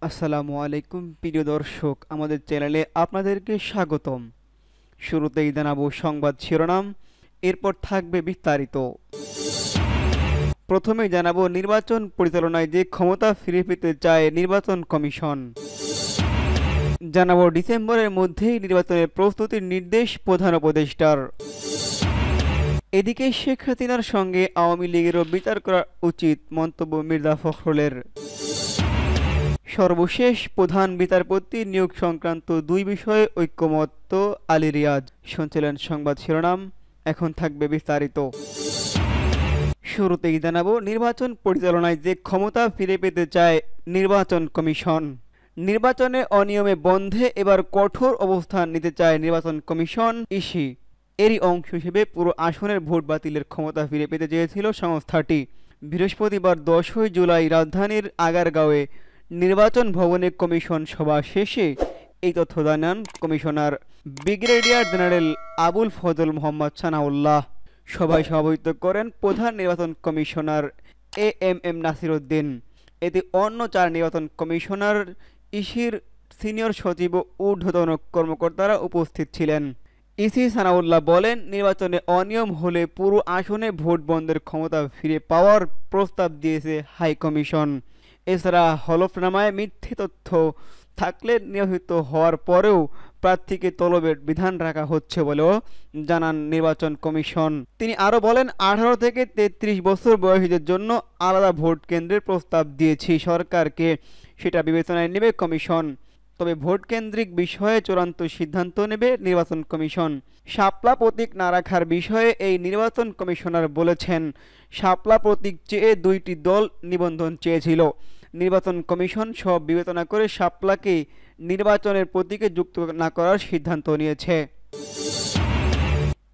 আসসালামু আলাইকুম প্রিয় দর্শক, আমাদের চ্যানেলে আপনাদেরকে স্বাগতম। শুরুতেই জানাবো সংবাদ শিরোনাম, এরপর থাকবে বিস্তারিত। প্রথমেই জানাবো নির্বাচন পরিচালনায় যে ক্ষমতা ফিরে পেতে চায় নির্বাচন কমিশন। জানাবো ডিসেম্বরের মধ্যেই নির্বাচনের প্রস্তুতির নির্দেশ প্রধান উপদেষ্টার। এদিকে শেখ হাসিনার সঙ্গে আওয়ামী লীগেরও বিচার করা উচিত মন্তব্য মির্জা ফখরুলের। সর্বশেষ প্রধান বিচারপতি নিয়োগ সংক্রান্ত দুই বিষয়ে ঐক্যমত্য আলী রিয়াজ। শুনছিলেন সংবাদ শিরোনাম, এখন থাকবে বিস্তারিত। শুরুতেই জানাবো নির্বাচন পরিচালনায় যে ক্ষমতা ফিরে পেতে চায় নির্বাচন কমিশন। নির্বাচনে অনিয়মে বন্ধে এবার কঠোর অবস্থান নিতে চায় নির্বাচন কমিশন ইসি। এরই অংশ হিসেবে পুরো আসনের ভোট বাতিলের ক্ষমতা ফিরে পেতে চেয়েছিল সংস্থাটি। বৃহস্পতিবার 10 জুলাই রাজধানীর আগারগাঁওয়ে নির্বাচন ভবনে কমিশন সভা শেষে এই তথ্য জানান commissioner brigadier general Abul Fazal Mohammad Sanaullah. সভায় সভাপতিত্ব করেন প্রধান নির্বাচন কমিশনার এএমএম নাসির উদ্দিন। এতে অন্য 4 নির্বাচন কমিশনার, ইসির সিনিয়র সচিব ও ঊর্ধ্বতন কর্মকর্তারা উপস্থিত ছিলেন। ইসি সানাউল্লাহ বলেন, নির্বাচনে অনিয়ম হলে পুরো আসনে ভোট বন্ধের ক্ষমতা ফিরে পাওয়ার প্রস্তাব দিয়েছে হাই কমিশন। এছাড়া হলফনামায় মিথ্যে তথ্য থাকলে নির্বাচিত হওয়ার পরেও প্রার্থীকে তলবের বিধান রাখা হচ্ছে বলেও জানান নির্বাচন কমিশন। তিনি আরও বলেন, 18 থেকে 33 বছর বয়সীদের জন্য আলাদা ভোট কেন্দ্রের প্রস্তাব দিয়েছি সরকারকে, সেটা বিবেচনায় নেবে কমিশন। তবে ভোট কেন্দ্রিক বিষয়ে চূড়ান্ত সিদ্ধান্ত নেবে নির্বাচন কমিশন। শাপলা প্রতীক না রাখার বিষয়ে এই নির্বাচন কমিশনার বলেছেন, শাপলা প্রতীক চেয়ে 2টি দল নিবন্ধন চেয়েছিল। নির্বাচন কমিশন সব বিবেচনা করে শাপলাকে নির্বাচনের প্রতীকে যুক্ত না করার সিদ্ধান্ত নিয়েছে।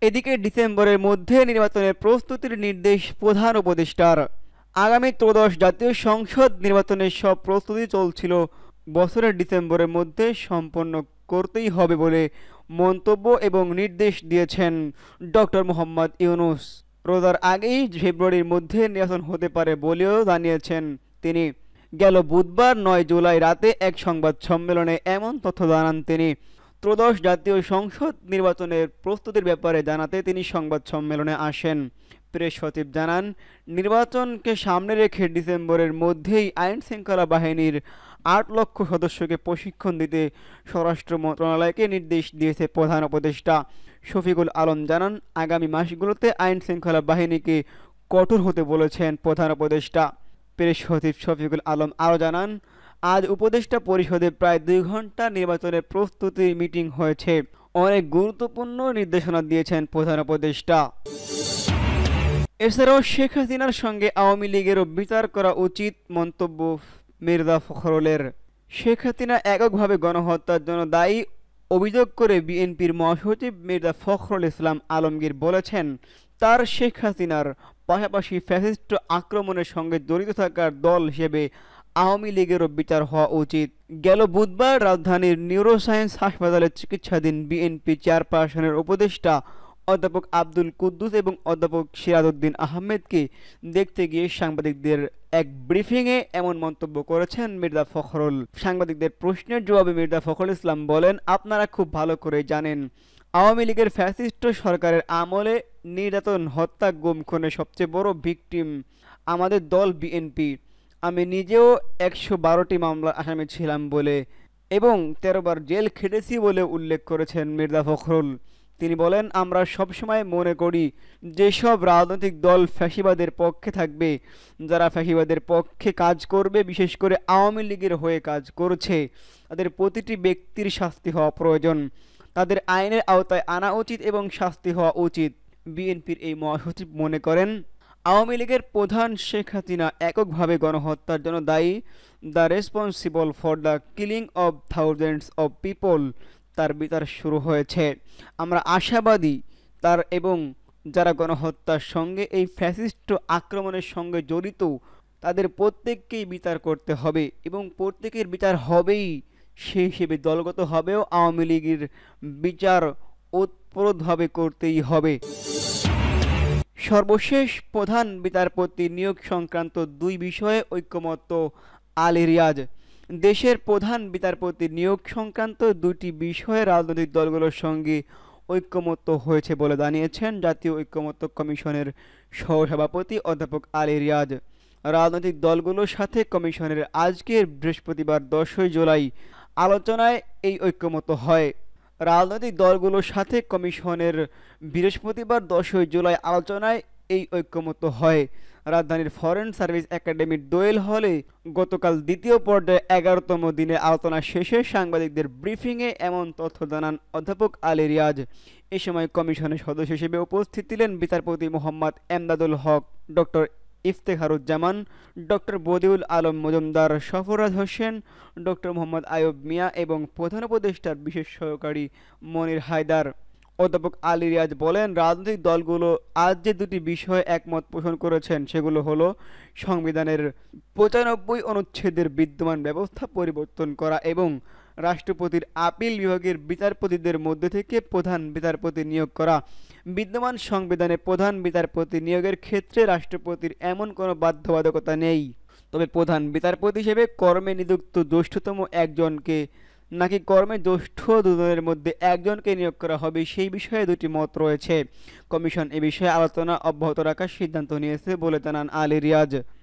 এদিকে ডিসেম্বরের মধ্যে নির্বাচনের প্রস্তুতির নির্দেশ প্রধান উপদেষ্টার। আগামী ত্রয়োদশ জাতীয় সংসদ নির্বাচনের সব প্রস্তুতি চলছিল বছরের ডিসেম্বরের মধ্যে সম্পন্ন করতেই হবে বলে মন্তব্য এবং নির্দেশ দিয়েছেন ডক্টর মোহাম্মদ ইউনূস। রোজার আগেই ফেব্রুয়ারির মধ্যে নির্বাচন হতে পারে বলেও জানিয়েছেন তিনি। গেল বুধবার 9 জুলাই রাতে এক সংবাদ সম্মেলনে এমন তথ্য জানান তিনি। ত্রয়োদশ জাতীয় সংসদ নির্বাচনের প্রস্তুতির ব্যাপারে জানাতে তিনি সংবাদ সম্মেলনে আসেন। প্রেস সচিব জানান, নির্বাচনকে সামনে রেখে ডিসেম্বরের মধ্যেই আইন শৃঙ্খলা বাহিনীর 8 লক্ষ সদস্যকে প্রশিক্ষণ দিতে স্বরাষ্ট্র মন্ত্রণালয়কে নির্দেশ দিয়েছে প্রধান উপদেষ্টা শফিকুল আলম। জানান, আগামী মাসগুলোতে আইন শৃঙ্খলা বাহিনীকে কঠোর হতে বলেছেন প্রধান উপদেষ্টা। প্রেস সচিব শফিকুল আলম আরও জানান, আজ উপদেষ্টা পরিষদে প্রায় 2 ঘন্টা নির্বাচনের প্রস্তুতি মিটিং হয়েছে। অনেক গুরুত্বপূর্ণ নির্দেশনা দিয়েছেন প্রধান উপদেষ্টা। এছাড়াও শেখ হাসিনার সঙ্গে আওয়ামী লীগেরও বিচার করা উচিত মন্তব্য মির্জা ফখরুলের। শেখ হাসিনা এককভাবে গণহত্যার জন্য দায়ী অভিযোগ করে বিএনপির মহাসচিব মির্জা ফখরুল ইসলাম আলমগীর বলেছেন, তার শেখ হাসিনার পাশাপাশি ফ্যাসিস্ট আক্রমণের সঙ্গে জড়িত থাকার দল হিসেবে আওয়ামী লীগেরও বিচার হওয়া উচিত। গেল বুধবার রাজধানীর নিউরোসায়েন্স হাসপাতালে চিকিৎসাধীন বিএনপি চেয়ারপারসনের উপদেষ্টা অধ্যাপক আব্দুল কুদ্দুস এবং অধ্যাপক সিরাজউদ্দিন আহমেদকে দেখতে গিয়ে সাংবাদিকদের এক ব্রিফিংয়ে এমন মন্তব্য করেছেন মির্জা ফখরুল। সাংবাদিকদের প্রশ্নের জবাবে মির্জা ফখরুল ইসলাম বলেন, আপনারা খুব ভালো করে জানেন, আওয়ামী লীগের ফ্যাসিস্ট সরকারের আমলে নির্যাতন, হত্যা, গুম, খুনের সবচেয়ে বড় ভিকটিম আমাদের দল বিএনপি। আমি নিজেও 112টি মামলার আসামি ছিলাম বলে এবং 13 বার জেল খেটেছি বলে উল্লেখ করেছেন মির্জা ফখরুল। তিনি বলেন, আমরা সবসময় মনে করি যেসব রাজনৈতিক দল ফ্যাসিবাদের পক্ষে থাকবে, যারা ফ্যাসিবাদের পক্ষে কাজ করবে, বিশেষ করে আওয়ামী লীগের হয়ে কাজ করছে, তাদের প্রতিটি ব্যক্তির শাস্তি হওয়া প্রয়োজন। তাদের আইনের আওতায় আনা উচিত এবং শাস্তি হওয়া উচিত। বিএনপির এই মহাসচিব মনে করেন, আওয়ামী লীগের প্রধান শেখ হাসিনা এককভাবে গণহত্যার জন্য দায়ী, the responsible for the killing of thousands of people. তার বিচার শুরু হয়েছে। আমরা আশাবাদী তার এবং যারা গণহত্যার সঙ্গে এই ফ্যাসিস্ট আক্রমণের সঙ্গে জড়িত তাদের প্রত্যেককেই বিচার করতে হবে এবং প্রত্যেকের বিচার হবেই। সেই হিসেবে দলগতভাবেও আওয়ামী লীগের বিচার ওতপ্রোতভাবে করতেই হবে। সর্বশেষ প্রধান বিচারপতি নিয়োগ সংক্রান্ত দুই বিষয়ে ঐক্যমত্য আলী রিয়াজ। দেশের প্রধান বিচারপতি নিয়োগ সংক্রান্ত দুটি বিষয়ে রাজনৈতিক দলগুলোর সঙ্গে ঐকমত্য হয়েছে বলে জানিয়েছেন জাতীয় ঐকমত্য কমিশনের সহসভাপতি অধ্যাপক আলী রিয়াজ। রাজনৈতিক দলগুলোর সাথে কমিশনের আজকের বৃহস্পতিবার 10ই জুলাই আলোচনায় এই ঐকমত্য হয়। রাজনৈতিক দলগুলোর সাথে কমিশনের বৃহস্পতিবার 10ই জুলাই আলোচনায় এই ঐকমত্য হয়। রাজধানীর ফরেন সার্ভিস একাডেমির দোয়েল হলে গতকাল দ্বিতীয় পর্যায়ে 11তম দিনের আলোচনা শেষে সাংবাদিকদের ব্রিফিংয়ে এমন তথ্য জানান অধ্যাপক আলী রিয়াজ। এ সময় কমিশনের সদস্য হিসেবে উপস্থিত ছিলেন বিচারপতি Mohammad Emdadul Haque, doctor Iftekharuzzaman, doctor Badiul Alam Majumdar, Safraz Hossain, doctor Mohammad Ayub Mia এবং প্রধান উপদেষ্টার বিশেষ সহকারী মনির হায়দার। অধ্যাপক আলী রিয়াজ বলেন, রাজনৈতিক দলগুলো আজ যে দুটি বিষয়ে একমত পোষণ করেছেন সেগুলো হলো সংবিধানের 95 অনুচ্ছেদের বিদ্যমান ব্যবস্থা পরিবর্তন করা এবং রাষ্ট্রপতির আপিল বিভাগের বিচারপতিদের মধ্যে থেকে প্রধান বিচারপতি নিয়োগ করা। বিদ্যমান সংবিধানে প্রধান বিচারপতি নিয়োগের ক্ষেত্রে রাষ্ট্রপতির এমন কোনো বাধ্যবাধকতা নেই, তবে প্রধান বিচারপতি হিসেবে কর্মে নিযুক্ত জ্যেষ্ঠতম একজনকে নাকি কর্মে জ্যেষ্ঠ দুজনের মধ্যে একজনকে নিয়োগ করা হবে সেই বিষয়ে দুটি মত রয়েছে। কমিশন এ বিষয়ে আলোচনা অব্যাহত রাখার সিদ্ধান্ত নিয়েছে বলে জানান আলী রিয়াজ।